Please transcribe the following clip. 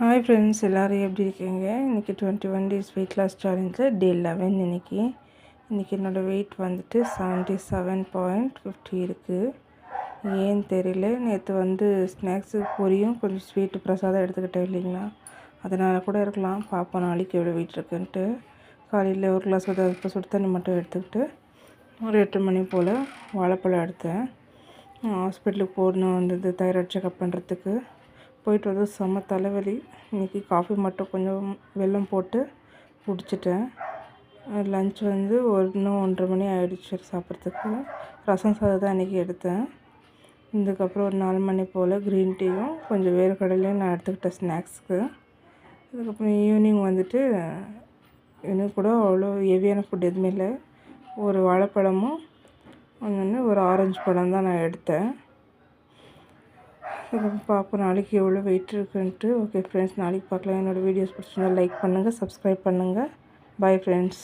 Hi friends, எல்லோரும் எப்படி இருக்கீங்க? இன்றைக்கி 21 டேஸ் வெயிட் லாஸ் சேலஞ்சில் டே 11. இன்றைக்கி என்னோடய வெயிட் வந்துட்டு 77.50 இருக்குது. ஏன்னு தெரியல. நேற்று ஸ்நாக்ஸு பொரியும் கொஞ்சம் ஸ்வீட்டு பிரசாதம் எடுத்துக்கிட்டேன் இல்லைங்களா, அதனால் கூட இருக்கலாம். பார்ப்போம் நாளைக்கு எவ்வளோ வெயிட் இருக்குன்ட்டு. காலையில் ஒரு கிளாஸ் சுடு தண்ணி மட்டும் எடுத்துக்கிட்டு ஒரு 8 மணி போல் வாழைப்பழம் எடுத்தேன். ஹாஸ்பிட்டலுக்கு போடணும் வந்தது தைராய்டு செக்அப் பண்ணுறதுக்கு. போயிட்டு செம்ம தலைவலி. இன்றைக்கி காஃபி மட்டும் கொஞ்சம் வெல்லம் போட்டு குடிச்சிட்டேன். லன்ச் இன்னும் 1:30 மணி ஆகிடுச்சு சாப்பிட்றதுக்கு. ரசம் சாதம் தான் இன்றைக்கி எடுத்தேன். இதுக்கப்புறம் ஒரு 4 மணி போல் க்ரீன் டீயும் கொஞ்சம் வேர்க்கடலையும் நான் எடுத்துக்கிட்டேன் ஸ்நாக்ஸுக்கு. அதுக்கப்புறம் ஈவினிங் இன்னும் கூட அவ்வளோ ஹெவியான ஃபுட் எதுவுமே இல்லை. ஒரு வாழைப்பழமும் ஒரு ஆரஞ்சு பழம் தான் நான் எடுத்தேன். பார்ப்போம் நாளைக்கு எவ்வளோ வெயிட் இருக்குன்ட்டு. ஓகே ஃப்ரெண்ட்ஸ், நாளைக்கு பார்க்கலாம். என்னோடய வீடியோஸ் பிடிச்சிருந்தா லைக் பண்ணுங்கள், சப்ஸ்கிரைப் பண்ணுங்கள். Bye friends.